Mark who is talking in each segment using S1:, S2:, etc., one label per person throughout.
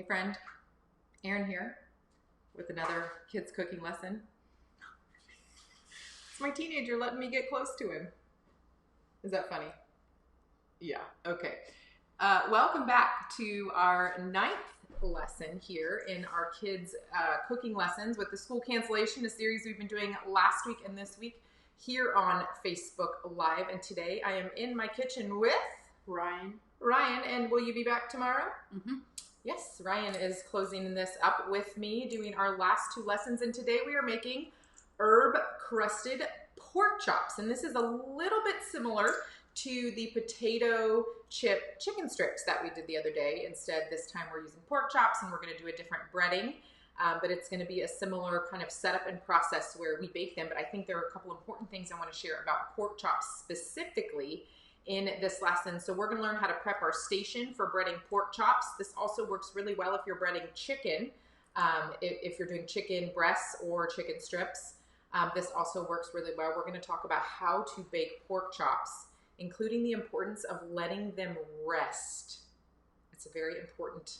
S1: Hey friend, Erin here with another kids cooking lesson. It's my teenager letting me get close to him. Is that funny? Yeah, okay. Welcome back to our 9th lesson here in our kids cooking lessons with the school cancellation, a series we've been doing last week and this week here on Facebook Live. And today I am in my kitchen with
S2: Ryan.
S1: And will you be back tomorrow?
S2: Mm-hmm.
S1: Yes, Ryan is closing this up with me, doing our last 2 lessons. And today we are making herb crusted pork chops. And this is a little bit similar to the potato chip chicken strips that we did the other day. Instead, this time we're using pork chops and we're going to do a different breading. But it's going to be a similar kind of setup and process where we bake them. But I think there are a couple important things I want to share about pork chops specifically in this lesson. So we're going to learn how to prep our station for breading pork chops. This also works really well if you're breading chicken. If you're doing chicken breasts or chicken strips, this also works really well. We're going to talk about how to bake pork chops, including the importance of letting them rest. It's a very important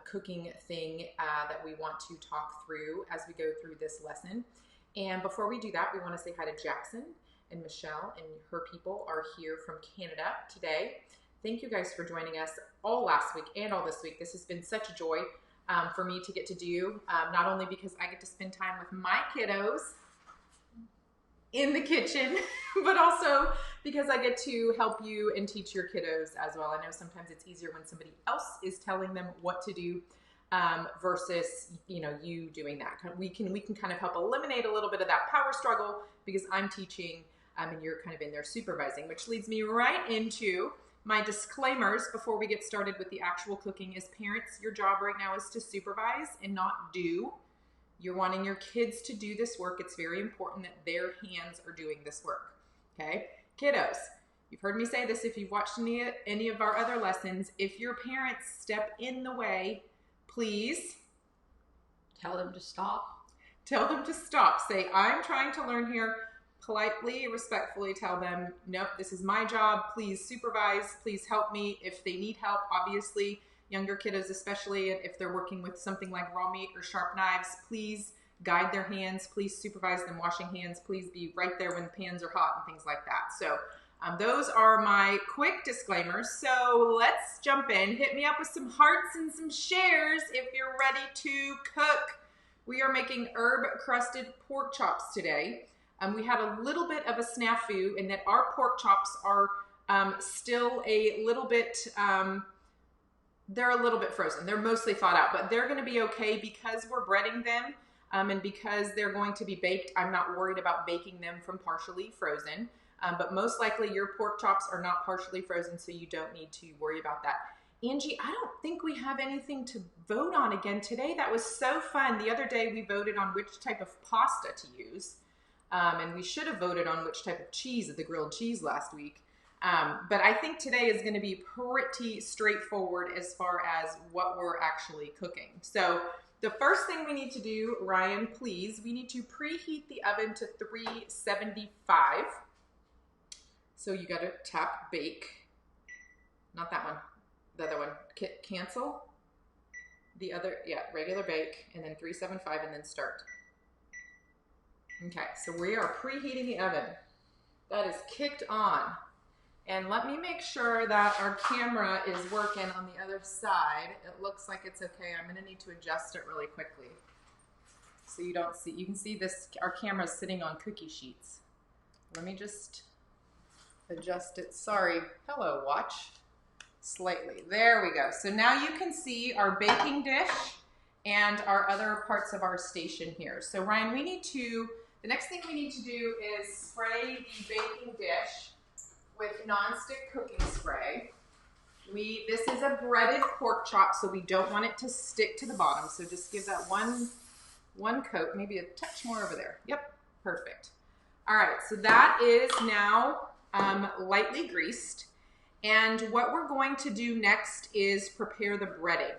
S1: cooking thing that we want to talk through as we go through this lesson. And before we do that, we want to say hi to Jackson and Michelle and her people are here from Canada today. Thank you guys for joining us all last week and all this week. This has been such a joy for me to get to do, not only because I get to spend time with my kiddos in the kitchen, but also because I get to help you and teach your kiddos as well. I know sometimes it's easier when somebody else is telling them what to do versus you doing that. We can kind of help eliminate a little bit of that power struggle because I'm teaching and you're kind of in there supervising, which leads me right into my disclaimers before we get started with the actual cooking. As parents, your job right now is to supervise and not do. You're wanting your kids to do this work. It's very important that their hands are doing this work, okay? Kiddos, you've heard me say this if you've watched any of our other lessons. If your parents step in the way, please
S2: Tell them to stop.
S1: Tell them to stop. Say, I'm trying to learn here. Politely, respectfully tell them, nope, this is my job. Please supervise. Please help me. If they need help, obviously, younger kiddos especially, if they're working with something like raw meat or sharp knives, please guide their hands. Please supervise them washing hands. Please be right there when the pans are hot and things like that. So those are my quick disclaimers. So let's jump in. Hit me up with some hearts and some shares if you're ready to cook. We are making herb crusted pork chops today. We had a little bit of a snafu in that our pork chops are still a little bit, they're a little bit frozen. They're mostly thawed out, but they're going to be okay because we're breading them and because they're going to be baked. I'm not worried about baking them from partially frozen, but most likely your pork chops are not partially frozen, so you don't need to worry about that. Angie, I don't think we have anything to vote on again today. That was so fun. The other day we voted on which type of pasta to use. And we should have voted on which type of cheese at the grilled cheese last week. But I think today is going to be pretty straightforward as far as what we're actually cooking. So the first thing we need to do, Ryan, please, we need to preheat the oven to 375. So you got to tap bake. Not that one. The other one. Cancel. The other, yeah, regular bake, and then 375, and then start. Okay, so we are preheating the oven. That is kicked on. And let me make sure that our camera is working on the other side. It looks like it's okay. I'm gonna need to adjust it really quickly. So you don't see, you can see this, our camera's sitting on cookie sheets. Let me just adjust it. Sorry, hello, watch. Slightly, there we go. So now you can see our baking dish and our other parts of our station here. So Ryan, the next thing we need to do is spray the baking dish with Nonstick cooking spray. This is a breaded pork chop, so we don't want it to stick to the bottom. So just give that one coat, maybe a touch more over there. Yep, perfect. All right, so that is now lightly greased. And what we're going to do next is prepare the breading.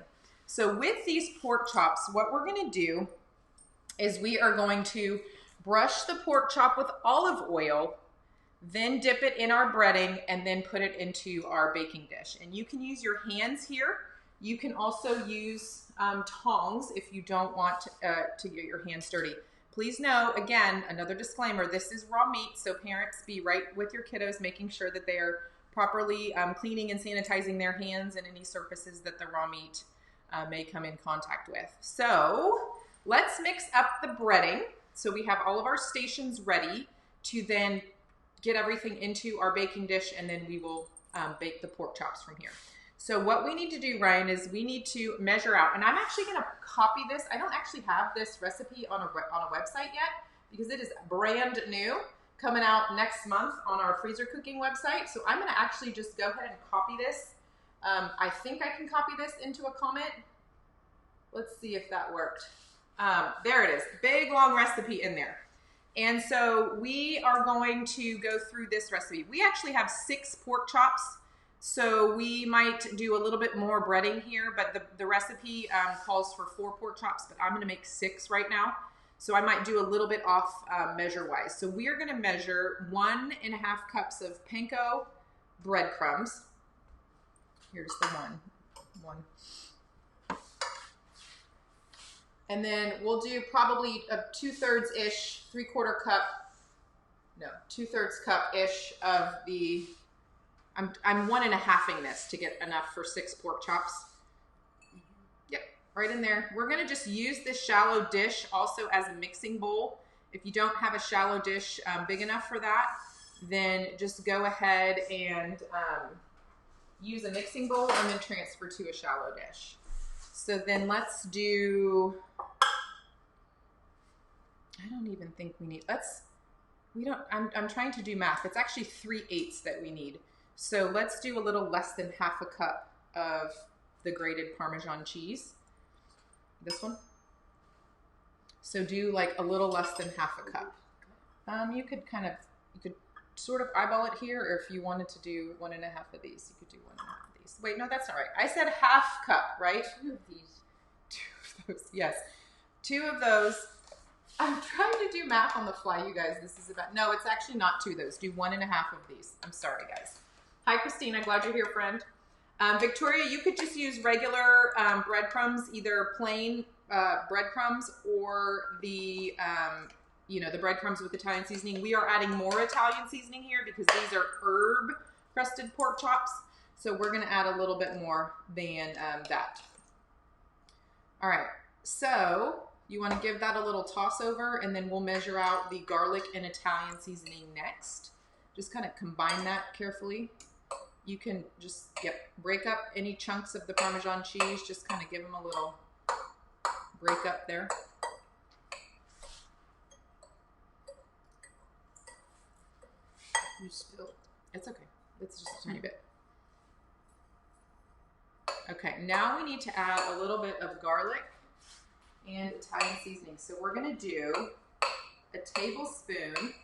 S1: So with these pork chops, what we're gonna do is we are going to brush the pork chop with olive oil, then dip it in our breading, and then put it into our baking dish. And you can use your hands here. You can also use tongs if you don't want to get your hands dirty. Please know, again, another disclaimer, this is raw meat, so parents be right with your kiddos, making sure that they are properly cleaning and sanitizing their hands and any surfaces that the raw meat may come in contact with. So let's mix up the breading. So we have all of our stations ready to then get everything into our baking dish, and then we will bake the pork chops from here. So what we need to do, Ryan, is we need to measure out, and I'm actually going to copy this. I don't actually have this recipe on a website yet because it is brand new, coming out next month on our freezer cooking website. So I'm going to actually just go ahead and copy this. I think I can copy this into a comment. Let's see if that worked. There it is, big long recipe in there. And so we are going to go through this recipe. We actually have 6 pork chops. So we might do a little bit more breading here, but the recipe calls for 4 pork chops, but I'm going to make 6 right now. So I might do a little bit off measure-wise. So we are going to measure 1.5 cups of panko breadcrumbs. Here's the one. And then we'll do probably a 2/3-ish, 3/4 cup, no, 2/3 cup-ish of the, I'm 1.5ing this to get enough for 6 pork chops. Yep, right in there. We're gonna just use this shallow dish also as a mixing bowl. If you don't have a shallow dish big enough for that, then just go ahead and use a mixing bowl and then transfer to a shallow dish. So then let's do, I don't even think we need, I'm trying to do math. It's actually 3/8 that we need. So let's do a little less than half a cup of the grated Parmesan cheese. This one. So do like a little less than half a cup. You could sort of eyeball it here, or if you wanted to do 1.5 of these, you could do 1.5 of these. Wait, no, that's not right. I said half cup, right?
S2: 2 of these.
S1: 2 of those, yes. 2 of those. I'm trying to do math on the fly, you guys. This is about, no, it's actually not 2 of those. Do 1.5 of these. I'm sorry, guys. Hi, Christina. Glad you're here, friend. Victoria, you could just use regular breadcrumbs, either plain breadcrumbs or the, the breadcrumbs with Italian seasoning. We are adding more Italian seasoning here because these are herb crusted pork chops. So we're going to add a little bit more than that. All right. So you want to give that a little toss over, and then we'll measure out the garlic and Italian seasoning next. Just kind of combine that carefully. You can just, break up any chunks of the Parmesan cheese. Just kind of give them a little break up there. You spilled. It's okay. It's just a tiny bit. Okay, now we need to add a little bit of garlic and Italian seasoning. So we're going to do a tablespoon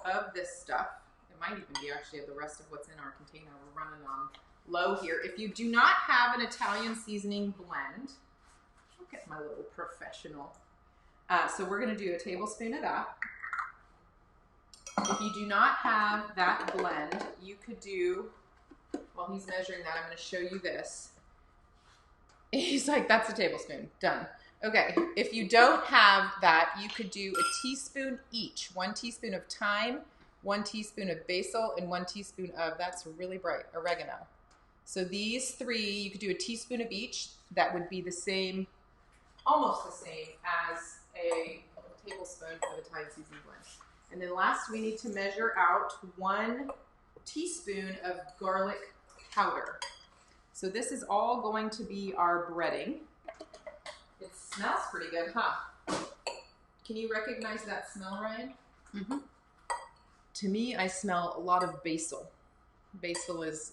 S1: of this stuff. It might even be actually the rest of what's in our container. We're running on low here. If you do not have an Italian seasoning blend, look at my little professional. So we're going to do a tablespoon of that. If you do not have that blend, you could do, while he's measuring that, I'm going to show you this. He's like, that's a tablespoon. Done. Okay, if you don't have that, you could do a teaspoon each. 1 teaspoon of thyme, 1 teaspoon of basil, and 1 teaspoon of, that's really bright, oregano. So these 3, you could do a teaspoon of each. That would be the same, almost the same as a tablespoon of Italian seasoning blend. And then last, we need to measure out 1 teaspoon of garlic powder. So this is all going to be our breading. It smells pretty good, huh? Can you recognize that smell, Ryan? Mm-hmm. To me, I smell a lot of basil. Basil is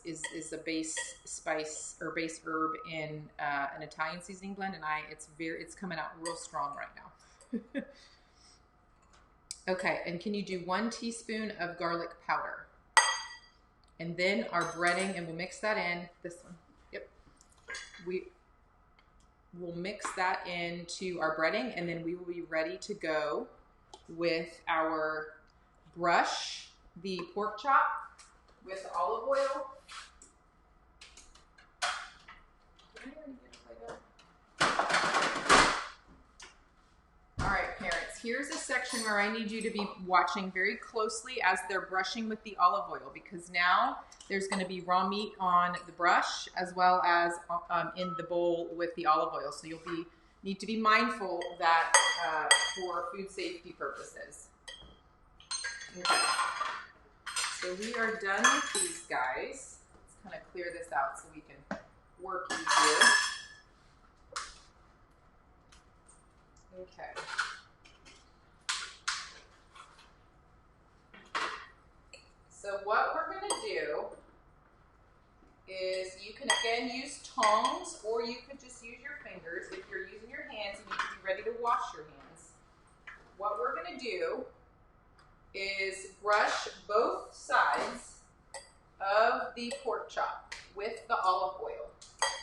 S1: a base spice or base herb in an Italian seasoning blend, and it's coming out real strong right now. Okay, and can you do 1 teaspoon of garlic powder? And then our breading, and we'll mix that in. This one, yep. We'll mix that into our breading, and then we will be ready to go with our brush the pork chop with olive oil. Did I and get a Play-Doh. All right, parents, here's a section where I need you to be watching very closely as they're brushing with the olive oil, because now there's going to be raw meat on the brush as well as in the bowl with the olive oil. So you'll need to be mindful of that for food safety purposes. Okay. So we are done with these guys. Let's kind of clear this out so we can work easier. Okay. So what we're going to do is you can again use tongs, or you could just use your fingers. If you're using your hands, you need to be ready to wash your hands. What we're going to do is brush both sides of the pork chop with the olive oil,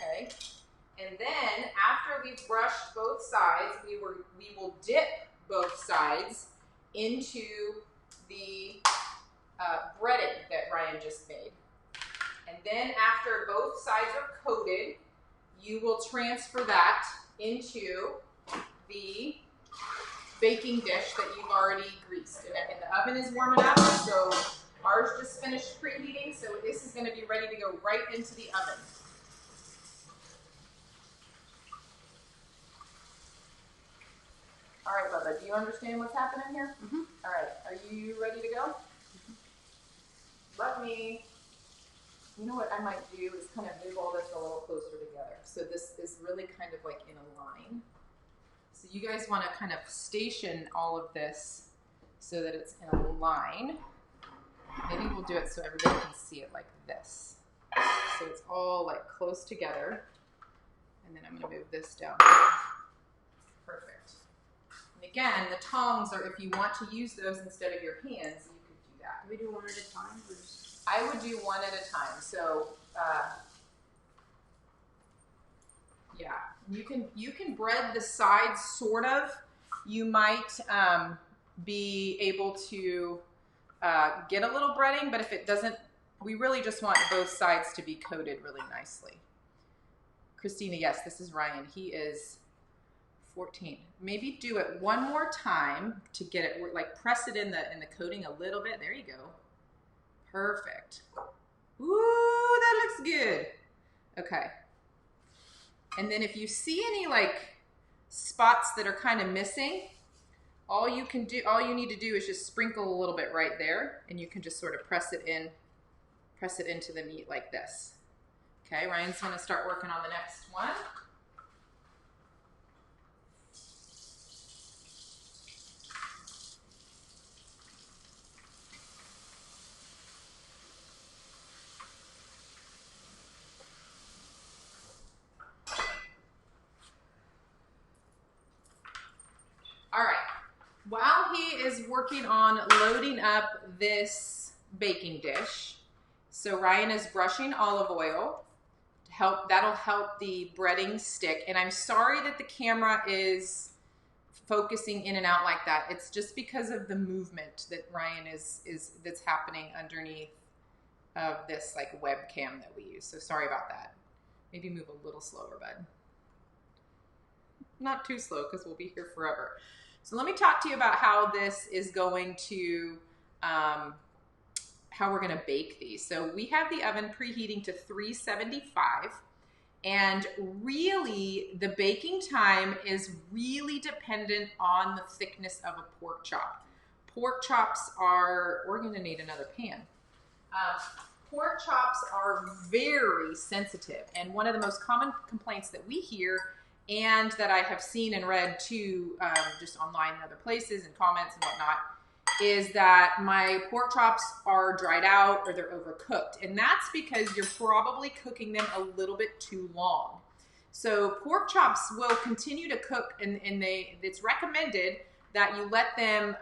S1: okay? And then after we've brushed both sides, we will dip both sides into the breading that Ryan just made. And then after both sides are coated, you will transfer that into the baking dish that you've already greased. And the oven is warming up, so ours just finished preheating, so this is going to be ready to go right into the oven. All right, Bubba, do you understand what's happening here? Mm-hmm. All right, are you ready to go? Mm-hmm. Let me, you know what I might do is kind of move all this a little closer together. So this is really kind of like in a line. So you guys want to kind of station all of this so that it's in a line. Maybe we'll do it so everybody can see it like this. So it's all like close together. And then I'm going to move this down. Perfect. And again, the tongs are, if you want to use those instead of your hands, you could do that.
S2: Do we do one at a time? Or just...
S1: I would do one at a time. So, yeah, you can bread the sides sort of. You might be able to get a little breading, but if it doesn't, we really just want both sides to be coated really nicely. Christina, yes, this is Ryan. He is 14. Maybe do it one more time to get it, like press it in the coating a little bit. There you go. Perfect. Ooh, that looks good. Okay. And then if you see any like spots that are kind of missing, all you need to do is just sprinkle a little bit right there, and you can just sort of press it into the meat like this. Okay, Ryan's gonna start working on the next one. All right, while he is working on loading up this baking dish, so Ryan is brushing olive oil to help, that'll help the breading stick. And I'm sorry that the camera is focusing in and out like that. It's just because of the movement that Ryan that's happening underneath of this like webcam that we use. So sorry about that. Maybe move a little slower, bud. Not too slow because we'll be here forever. So let me talk to you about how this is going to, how we're going to bake these. So we have the oven preheating to 375, and really the baking time is really dependent on the thickness of a pork chop. Pork chops are, we're going to need another pan. Pork chops are very sensitive, and one of the most common complaints that we hear and that I have seen and read too, just online and other places and comments and whatnot, is that my pork chops are dried out or they're overcooked. And that's because you're probably cooking them a little bit too long. So pork chops will continue to cook, and it's recommended that you let them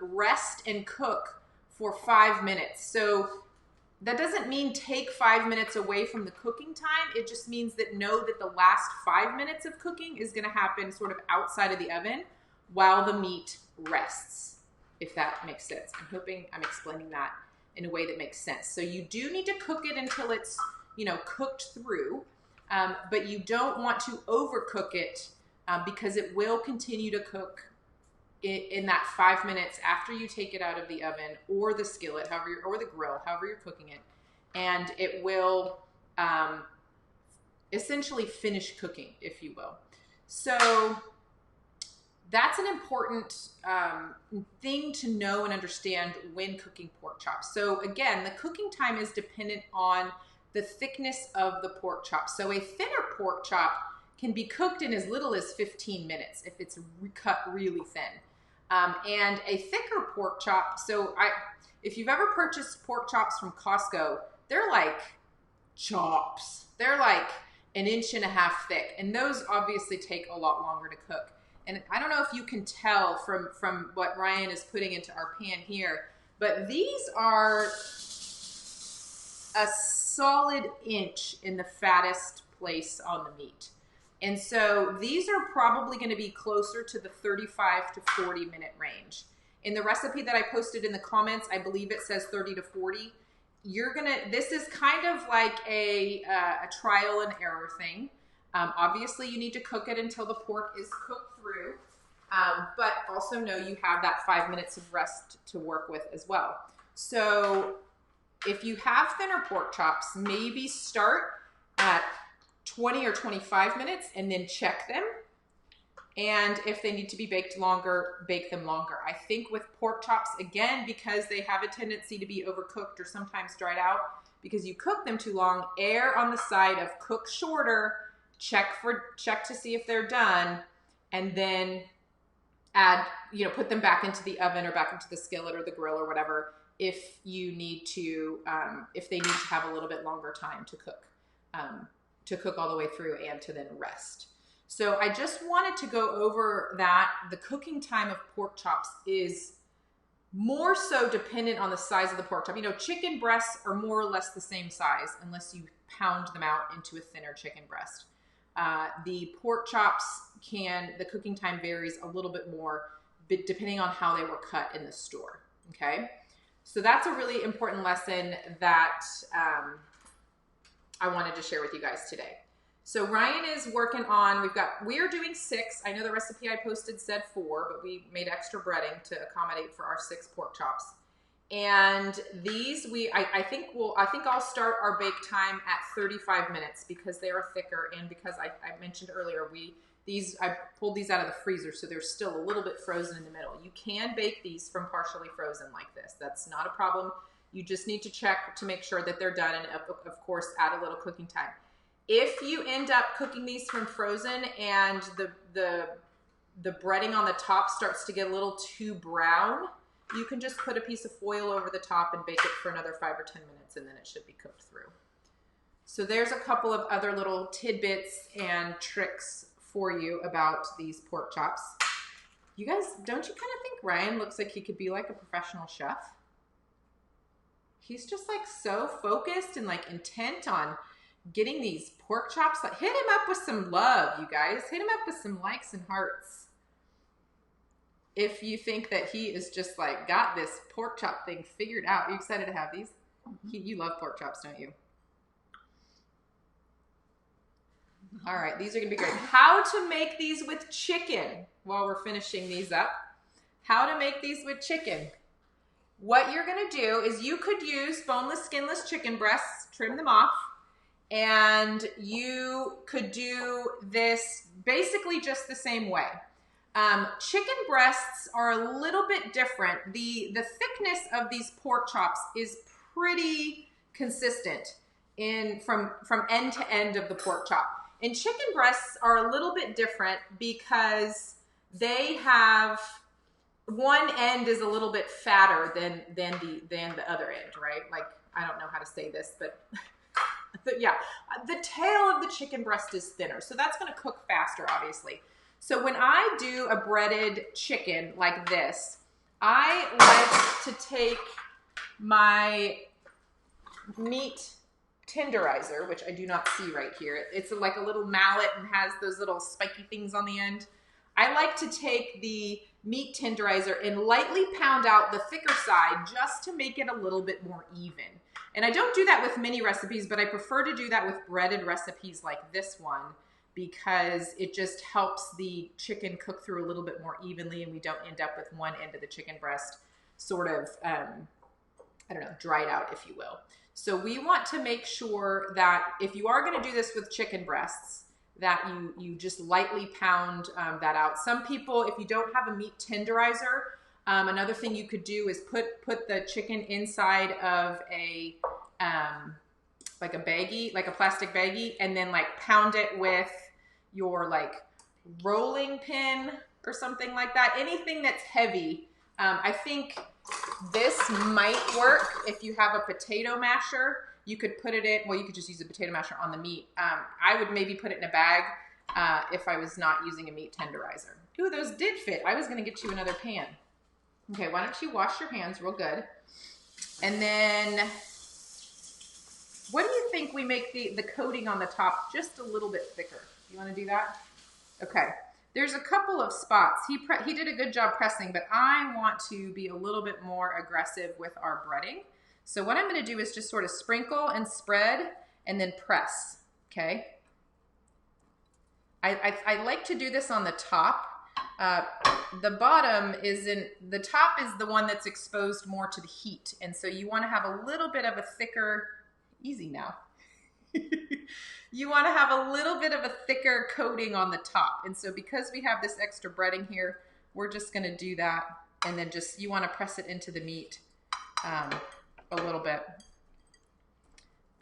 S1: rest and cook for 5 minutes. So that doesn't mean take 5 minutes away from the cooking time. It just means that know that the last 5 minutes of cooking is going to happen sort of outside of the oven while the meat rests, if that makes sense. I'm hoping I'm explaining that in a way that makes sense. So you do need to cook it until it's, you know, cooked through. but you don't want to overcook it because it will continue to cook in that 5 minutes after you take it out of the oven or the skillet, or the grill, however you're cooking it, and it will essentially finish cooking, if you will. So that's an important thing to know and understand when cooking pork chops. So again, the cooking time is dependent on the thickness of the pork chop. So a thinner pork chop can be cooked in as little as 15 minutes if it's cut really thin. And a thicker pork chop, if you've ever purchased pork chops from Costco, they're like chops. They're like 1.5 inches thick, and those obviously take a lot longer to cook. And I don't know if you can tell from what Ryan is putting into our pan here, but these are a solid inch in the fattest place on the meat. And so these are probably going to be closer to the 35 to 40 minute range. In the recipe that I posted in the comments, I believe it says 30 to 40. This is kind of like a trial and error thing. Obviously you need to cook it until the pork is cooked through, but also know you have that 5 minutes of rest to work with as well. So if you have thinner pork chops, maybe start at 20 or 25 minutes and then check them. And if they need to be baked longer, bake them longer. I think with pork chops, again, because they have a tendency to be overcooked or sometimes dried out, because you cook them too long, err on the side of cook shorter, check to see if they're done, and then add, put them back into the oven or back into the skillet or the grill or whatever if you need to, if they need to have a little bit longer time to cook all the way through and to then rest. So I just wanted to go over that. The cooking time of pork chops is more so dependent on the size of the pork chop. Chicken breasts are more or less the same size unless you pound them out into a thinner chicken breast. The pork chops the cooking time varies a little bit more depending on how they were cut in the store, okay? So that's a really important lesson that I wanted to share with you guys today. So Ryan is working on, we're doing 6. I know the recipe I posted said 4, but we made extra breading to accommodate for our 6 pork chops. And these, I think I'll start our bake time at 35 minutes because they are thicker, and because I mentioned earlier, I pulled these out of the freezer, so they're still a little bit frozen in the middle. You can bake these from partially frozen like this. That's not a problem. You just need to check to make sure that they're done, and of course add a little cooking time. If you end up cooking these from frozen and the breading on the top starts to get a little too brown, you can just put a piece of foil over the top and bake it for another 5 or 10 minutes, and then it should be cooked through. So there's a couple of other little tidbits and tricks for you about these pork chops. You guys, don't you kind of think Ryan looks like he could be like a professional chef? He's just like so focused and like intent on getting these pork chops. Like, hit him up with some love, you guys. Hit him up with some likes and hearts. If you think that he is just like got this pork chop thing figured out. Are you excited to have these? You love pork chops, don't you? All right, these are gonna be great. How to make these with chicken while we're finishing these up. How to make these with chicken. What you're gonna do is you could use boneless, skinless chicken breasts, trim them off, and you could do this basically just the same way. Chicken breasts are a little bit different. The thickness of these pork chops is pretty consistent from end to end of the pork chop. And chicken breasts are a little bit different because they have, one end is a little bit fatter than the other end, right? Like, I don't know how to say this, but yeah, the tail of the chicken breast is thinner. So that's gonna cook faster, obviously. So when I do a breaded chicken like this, I like to take my meat tenderizer, which I do not see right here. It's like a little mallet and has those little spiky things on the end. I like to take the meat tenderizer and lightly pound out the thicker side just to make it a little bit more even. And I don't do that with many recipes, but I prefer to do that with breaded recipes like this one because it just helps the chicken cook through a little bit more evenly and we don't end up with one end of the chicken breast sort of, I don't know, dried out, if you will. So we want to make sure that if you are going to do this with chicken breasts, that you just lightly pound that out. Some people, if you don't have a meat tenderizer, another thing you could do is put the chicken inside of a like a baggie, like a plastic baggie, and then like pound it with your like rolling pin or something like that. Anything that's heavy. I think this might work if you have a potato masher. You could put it in, well, you could just use a potato masher on the meat. I would maybe put it in a bag if I was not using a meat tenderizer. Ooh, those did fit. I was gonna get you another pan. Okay, why don't you wash your hands real good. And then, what do you think we make the coating on the top just a little bit thicker? You wanna do that? Okay, there's a couple of spots. He did a good job pressing, but I want to be a little bit more aggressive with our breading. So what I'm gonna do is just sort of sprinkle and spread and then press, okay? I like to do this on the top. The bottom the top is the one that's exposed more to the heat. And so you wanna have a little bit of a thicker, easy now. You wanna have a little bit of a thicker coating on the top. And so because we have this extra breading here, we're just gonna do that. And then you wanna press it into the meat a little bit.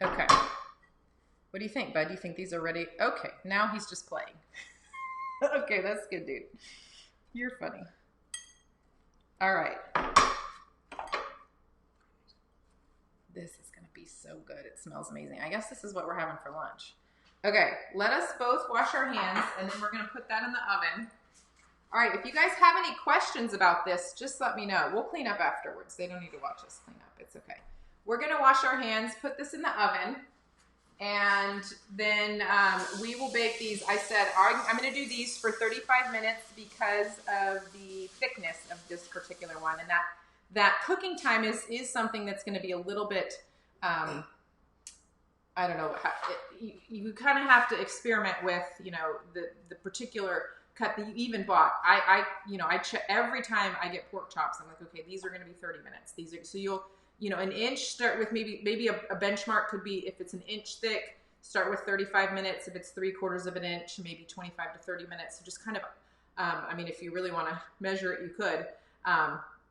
S1: Okay. What do you think, bud? Do you think these are ready? Okay, now he's just playing. Okay, that's good, dude. You're funny. All right. This is gonna be so good. It smells amazing. I guess this is what we're having for lunch. Okay, let us both wash our hands and then we're gonna put that in the oven. All right, if you guys have any questions about this, just let me know. We'll clean up afterwards. They don't need to watch us clean up. It's okay. We're gonna wash our hands, put this in the oven, and then we will bake these. I said I'm gonna do these for 35 minutes because of the thickness of this particular one, and that cooking time is something that's gonna be a little bit, I don't know, you kind of have to experiment with, you know, the particular cut that you even bought. I check every time I get pork chops. I'm like, okay, these are going to be 30 minutes. These are, so you'll, an inch, start with maybe a benchmark could be, if it's an inch thick, start with 35 minutes. If it's 3/4 of an inch, maybe 25 to 30 minutes. So just kind of, I mean, if you really want to measure it, you could.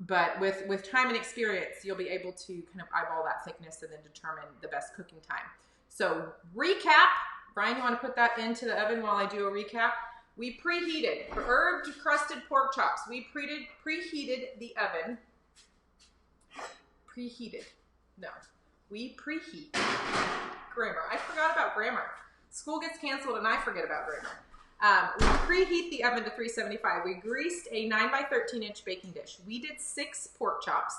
S1: But with time and experience, you'll be able to kind of eyeball that thickness and then determine the best cooking time. So recap, Brian, you want to put that into the oven while I do a recap? We preheated for herbed crusted pork chops. We preheated the oven. Preheated. No. We preheat. Grammar. I forgot about grammar. School gets canceled and I forget about grammar. We preheat the oven to 375. We greased a 9 by 13 inch baking dish. We did 6 pork chops.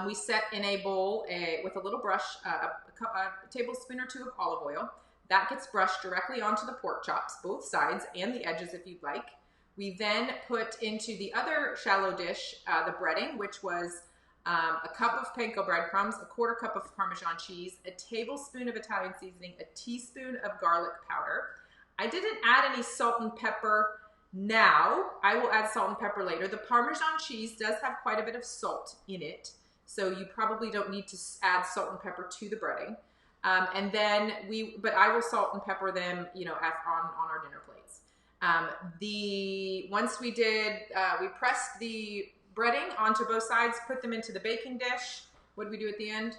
S1: We set in a bowl with a little brush, a tablespoon or 2 of olive oil. That gets brushed directly onto the pork chops, both sides and the edges if you'd like. We then put into the other shallow dish the breading, which was a cup of panko breadcrumbs, a 1/4 cup of Parmesan cheese, a tablespoon of Italian seasoning, a teaspoon of garlic powder. I didn't add any salt and pepper now. I will add salt and pepper later. The Parmesan cheese does have quite a bit of salt in it, so you probably don't need to add salt and pepper to the breading. And then but I will salt and pepper them, on our dinner plates. Once we we pressed the breading onto both sides, put them into the baking dish. What did we do at the end?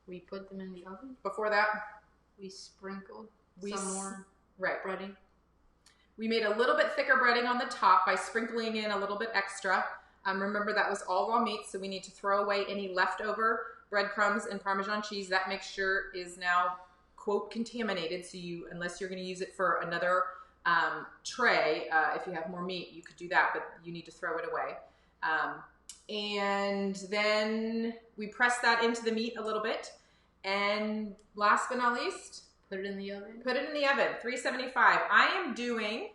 S2: We put them in the oven.
S1: Before that?
S2: We sprinkled some more breading.
S1: We made a little bit thicker breading on the top by sprinkling in a little bit extra. Remember, that was all raw meat, so we need to throw away any leftover breadcrumbs and Parmesan cheese. That mixture is now, quote, contaminated. So unless you're going to use it for another tray, if you have more meat, you could do that, but you need to throw it away. And then we press that into the meat a little bit. And last but not least,
S2: put it in the oven.
S1: Put it in the oven, 375. I am doing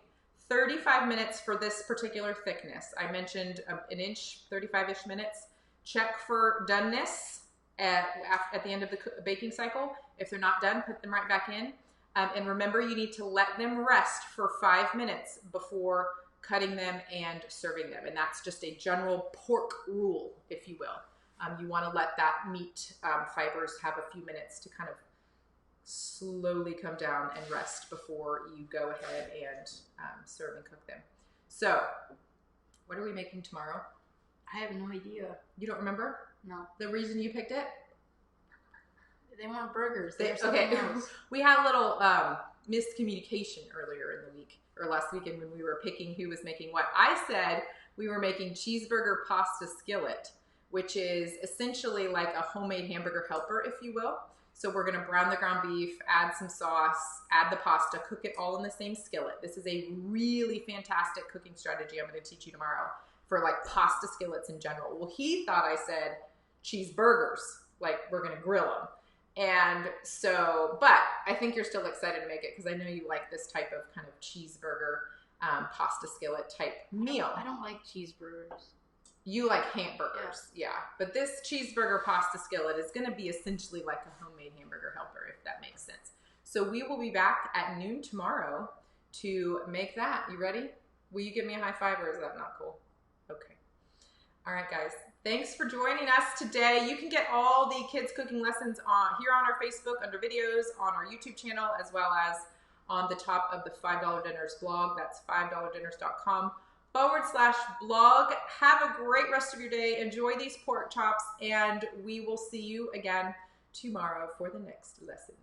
S1: 35 minutes for this particular thickness. I mentioned an inch, 35-ish minutes. Check for doneness at the end of the baking cycle. If they're not done, put them right back in. And remember, you need to let them rest for 5 minutes before cutting them and serving them. And that's just a general pork rule, if you will. You want to let that meat fibers have a few minutes to kind of slowly come down and rest before you go ahead and serve and cook them. So, what are we making tomorrow?
S2: I have no idea.
S1: You don't remember?
S2: No.
S1: The reason you picked it?
S2: They want burgers.
S1: Okay. We had a little miscommunication earlier in the week, or last weekend when we were picking who was making what. I said we were making cheeseburger pasta skillet, which is essentially like a homemade hamburger helper, if you will. So we're gonna brown the ground beef, add some sauce, add the pasta, cook it all in the same skillet. This is a really fantastic cooking strategy I'm gonna teach you tomorrow for like pasta skillets in general. Well, he thought I said cheeseburgers, like we're gonna grill them. And so, but I think you're still excited to make it because I know you like this type of kind of cheeseburger pasta skillet type meal.
S2: I don't like cheeseburgers.
S1: You like hamburgers, yeah. But this cheeseburger pasta skillet is going to be essentially like a homemade hamburger helper, if that makes sense. So we will be back at noon tomorrow to make that. You ready? Will you give me a high five, or is that not cool? Okay. All right, guys. Thanks for joining us today. You can get all the kids cooking lessons here on our Facebook under videos, on our YouTube channel, as well as on the top of the $5 Dinners blog. That's $5dinners.com/blog. Have a great rest of your day. Enjoy these pork chops, and we will see you again tomorrow for the next lesson.